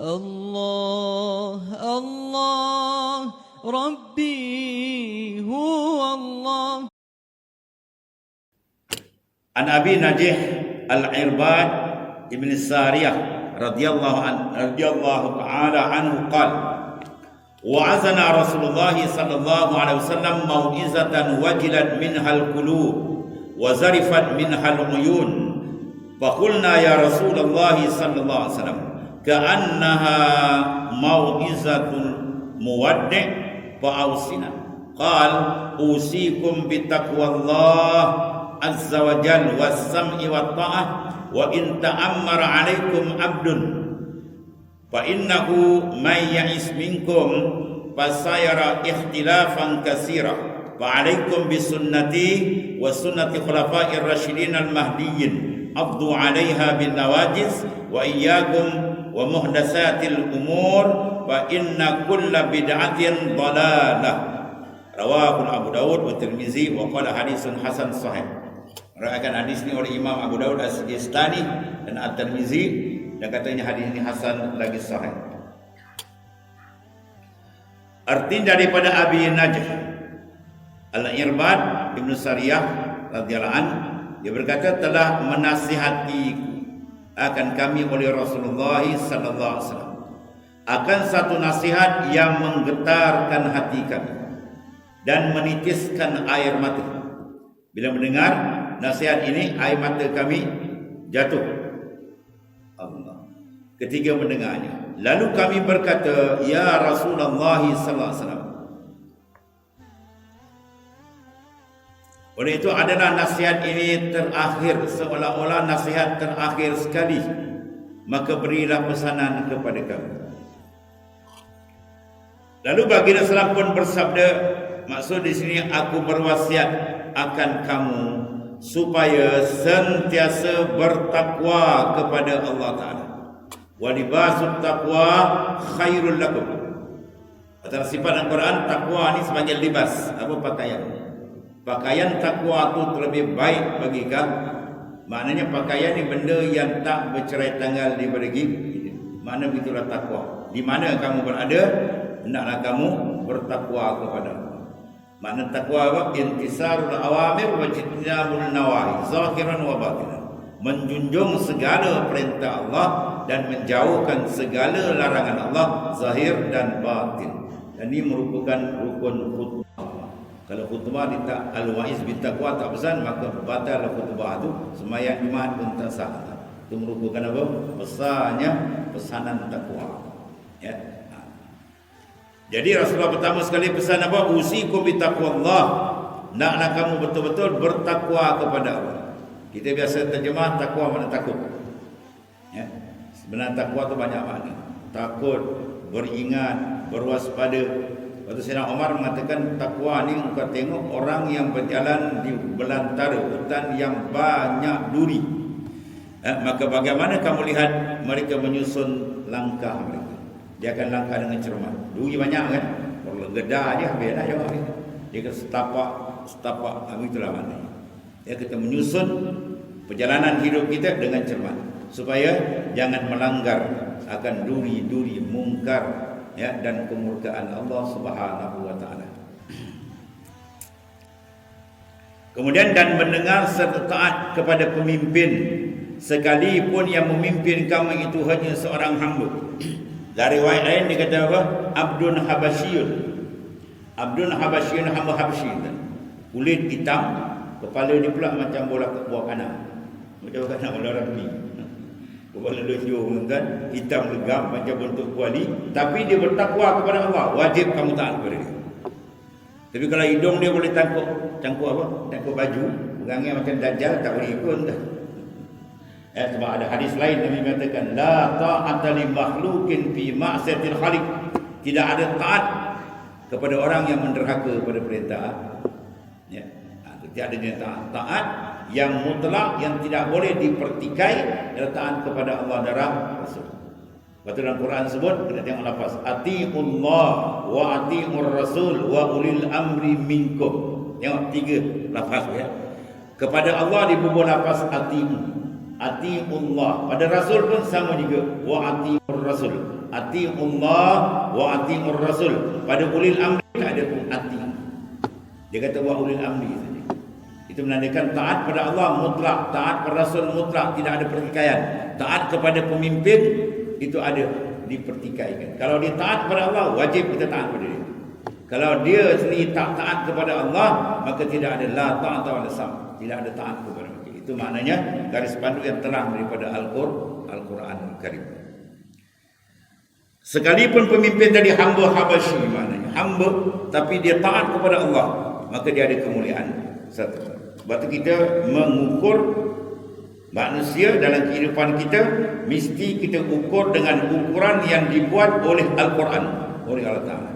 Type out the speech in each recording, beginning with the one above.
الله الله ربي هو الله. An Abi Najih Al-Irbad Ibn Sariyah radhiyallahu ta'ala anhu qala wa'azana Rasulullah sallallahu alaihi wasallam mau'izatan wajilat minhal qulub wa zarifat minhal uyun faqulna ya Rasulullah sallallahu alaihi wasallam ka'annaha mau'izatul muwaddi' fa'ausina qala usikum bitaqwallah azza wa jalla was-sam'i wat-ta'ah wa in ta'ammara 'alaikum 'abdun fa innahu may ya'is minkum fasayara ikhtilafan katsira fa 'alaikum bisunnati wa sunnati khulafa'ir rasyidin al-mahdiyyin addu 'alaiha bin nawajiz wa iyyakum wa muhdatsatil umur fa inna kulla bid'atin dhalalah. Rawahu Abu Daud wa Tirmizi wa qala hadisun hasan sahih. Meriwayatkan hadis ini oleh Imam Abu Daud As-Sijistani dan At-Tirmizi dan katanya hadis ini hasan lagi sahih. Arti daripada Abi Najih Al-Irbad Ibn Sariyah radhiyallahu anhu, dia berkata telah menasihatiku akan kami oleh Rasulullah sallallahu alaihi wasallam akan satu nasihat yang menggetarkan hati kami dan menitiskan air mata. Bila mendengar nasihat ini, air mata kami jatuh. Allah. Ketika mendengarnya, lalu kami berkata, ya Rasulullah sallallahu alaihi wasallam. Oleh itu adalah nasihat ini terakhir, seolah-olah nasihat terakhir sekali. Maka berilah pesanan kepada kami. Lalu baginda sallallahu pun bersabda, maksud di sini aku berwasiat akan kamu supaya sentiasa bertakwa kepada Allah Ta'ala. Wa libasut taqwa khairul lakum. Antara sifat Al-Quran, takwa ni sebagai libas, apa pakaian. Pakaian takwa itu terlebih baik bagi kamu. Maknanya pakaian ni benda yang tak bercerai tanggal daripada kita. Makna begitulah takwa. Di mana kamu berada, hendaklah kamu bertakwa kepada Allah. Makna takwa apa? Intisarul awamir wa jitnabul nawahi zahiran wa batinan. Menjunjung segala perintah Allah dan menjauhkan segala larangan Allah zahir dan batin. Dan ini merupakan rukun khutbah. Kalau khutbah tak al-wa'iz bittaqwa tak pesan, maka batal khutbah itu, sembahyang Jumaat pun tak sah. Itu merupakan apa? Besarnya pesanan takwa. Ya. Jadi Rasulullah pertama sekali pesan apa? Usikum bitaqwallah. Naklah kamu betul-betul bertakwa kepada Allah. Kita biasa terjemah takwa makna takut. Ya. Sebenarnya takwa tu banyak makna. Takut, beringat, berwaspada. Waktu Sayyidina Umar mengatakan takwa ni kau tengok orang yang berjalan di belantara hutan yang banyak duri. Maka bagaimana kamu lihat mereka menyusun langkah mereka? Dia akan langkah dengan cermat. Duri banyak kan? Kalau gedah dia habis dah jawab. Dia kata setapak. Itulah maknanya. Ya, kita menyusun perjalanan hidup kita dengan cermat supaya jangan melanggar akan duri-duri mungkar, ya, dan kemurkaan Allah Subhanahu wa taala. Kemudian dan mendengar serta taat kepada pemimpin sekalipun yang memimpin kamu itu hanya seorang hamba. Dari riwayat lain dia kata apa? Abdun Habasyiyun. Abdun Habasyiyun, hamba Habsyi. Kulit hitam, kepala dia pula macam bola buah kanak. Macam kanak bola rugby. Kepala lonjong kan, hitam legam macam bentuk kuali, tapi dia bertakwa kepada Allah. Wajib kamu taat kepada dia. Tapi kalau hidung dia boleh tangkuk apa? Tangkuk baju, pegangnya macam dajjal, tak boleh ikut dah. Sebab ada hadis lain Nabi mengatakan la ta'ata li makhluqin fi ma'siyatil khaliq. Tidak ada taat kepada orang yang menderhaka kepada perintah. Ya. Tidak ada taat yang mutlak yang tidak boleh dipertikai adalah taat kepada Allah dan Rasul. Waktu dalam Quran sebut kita tengok lafaz atiullah wa atiur rasul wa ulil amri minkum. Tengok tiga lafaz ya. Kepada Allah dibubuh lafaz atiu. atiullah. Pada Rasul pun sama juga, wa atiur Rasul. Atiullah wa atiur Rasul. Pada ulil amri tak ada pun ati. Dia kata wa ulil amri saja. Itu menandakan taat pada Allah mutlak, taat pada Rasul mutlak, tidak ada pertikaian. Taat kepada pemimpin itu ada dipertikaikan. Kalau dia taat kepada Allah, wajib kita taat kepada dia. Kalau dia sendiri tak taat kepada Allah, maka tidak ada la ta'ata wa la sam. Tidak ada taat kepada dia. Itu maknanya garis pandu yang terang daripada Al-Quran Al-Karim. Sekalipun pemimpin tadi hamba Habasyi, maknanya hamba tapi dia taat kepada Allah, maka dia ada kemuliaan. Satu. Sebab itu kita mengukur manusia dalam kehidupan kita, mesti kita ukur dengan ukuran yang dibuat oleh Al-Quran, oleh Allah Ta'ala.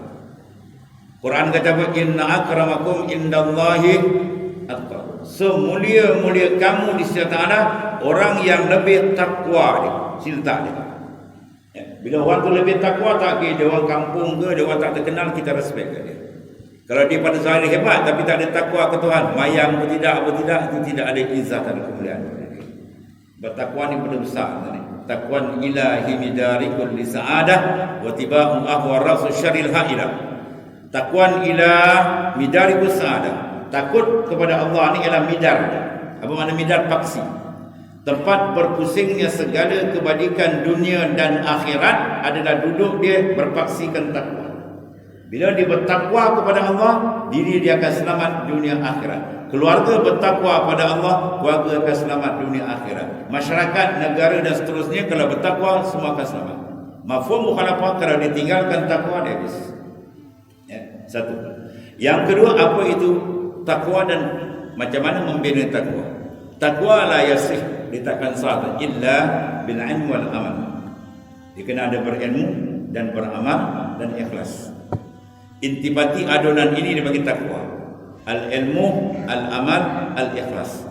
Quran kata apa? Inna akramakum indallahi atqakum. Semulia-mulia kamu di sisi Allah orang yang lebih takwa dia. Silta dia. Ya. Bila orang tu lebih takwa, tak kira dia orang kampung ke, dia orang tak terkenal, kita respect ke dia. Kalau dia pada zahir hebat tapi tak ada takwa ke Tuhan, mayang pun tidak, apa tidak, itu tidak ada izzat dan kemuliaan. Bertakwa ni benda besar tadi. Takwan ilahi midarikul li sa'adah wa tiba'u ahwa rasul syaril ha'ilah. Takwan ilah midarikul sa'adah. Takut kepada Allah ni ialah midar. Apa makna midar? Paksi. Tempat berpusingnya segala kebaikan dunia dan akhirat adalah duduk dia berpaksikan takwa. Bila dia bertakwa kepada Allah, diri dia akan selamat dunia akhirat. Keluarga bertakwa pada Allah, keluarga akan selamat dunia akhirat. Masyarakat, negara dan seterusnya kalau bertakwa, semua akan selamat. Mafhum mukhalafah, kalau ditinggalkan takwa, dia habis. Ya, satu. Yang kedua, apa itu takwa dan macam mana membina takwa? Takwa la yasih, dia takkan sah illa bil ilmi wal amal. Dia kena ada berilmu dan beramal dan ikhlas. Intibati adonan ini dibagi takwa. Al-ilmu, al-amal, al-ikhlas.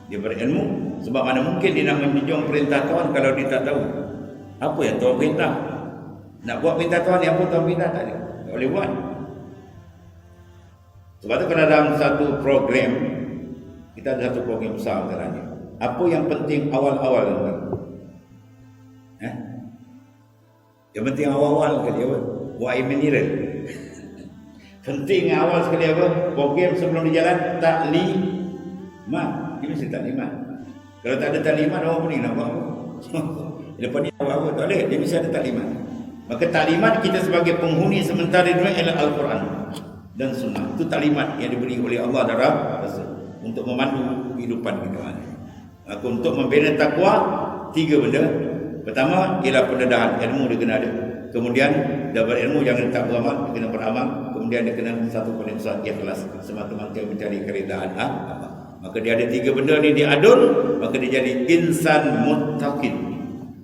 Dia berilmu, sebab mana mungkin dia nak menjunjung perintah Tuhan kalau dia tak tahu apa yang Tuhan perintah. Nak buat perintah Tuhan yang pun Tuhan perintah tak ada, tak boleh buat. Sebab tu kalau dalam satu program, kita ada satu program besar sekarang. Apa yang penting awal-awal tuan? Yang penting awal-awal sekali apa? Buat mineral. Penting awal sekali apa? Program sebelum berjalan taklimat. Dia mesti taklimat. Kalau tak ada taklimat, orang pening nak buat apa? Lepas ni nak buat apa? Tak boleh. Dia mesti ada taklimat. Maka taklimat kita sebagai penghuni sementara dunia ialah Al-Quran dan Sunnah. Itu taklimat yang diberi oleh Allah dalam Rasul untuk memandu kehidupan kita. Maka untuk membina takwa, 3 benda. Pertama ialah pendedahan ilmu dia kena ada. Kemudian dah berilmu jangan tak beramal, dia kena beramal. Kemudian dia kena satu paling besar ikhlas, semata-mata mencari keridaan Allah. Maka dia ada 3 benda ni diadun, maka dia jadi insan muttaqin.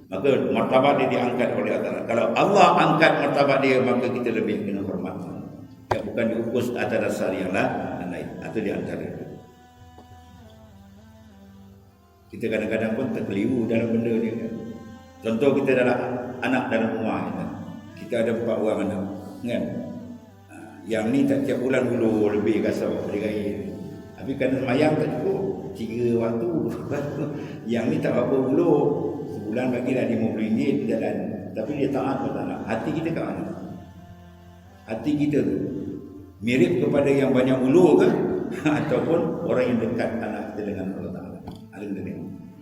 Maka martabat dia diangkat oleh Allah. Kalau Allah angkat martabat dia, maka kita lebih kena hormat. Ya, bukan diukur atas dasar yang lain. Itu di antara. Kita kadang-kadang pun terkeliru dalam benda ni. Contoh kita dalam anak dalam rumah kita ada 4 orang anak, kan? Yang ni tak tiap bulan dulu lebih kasar hari raya. Tapi kerana semayang tak cukup 3 waktu. Yang ni tak apa dulu, sebulan bagi dah RM50 jalan. Tapi dia taat pada anak. Hati kita kat mana? Hati kita tu mirip kepada yang banyak ulu ke ataupun orang yang dekat anak kita dengan Allah Ta'ala.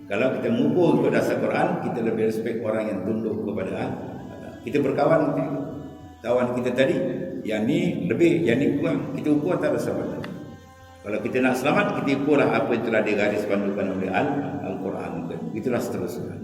Kalau kita mengukur ke dasar Quran, kita lebih respect orang yang tunduk kepada Allah. Kita berkawan, kawan kita tadi, yang ni lebih, yang ni kurang, kita ukur antara sahabat. Kalau kita nak selamat, kita ukurlah apa yang telah digaris pandukan oleh Al-Quran. Itulah seterusnya.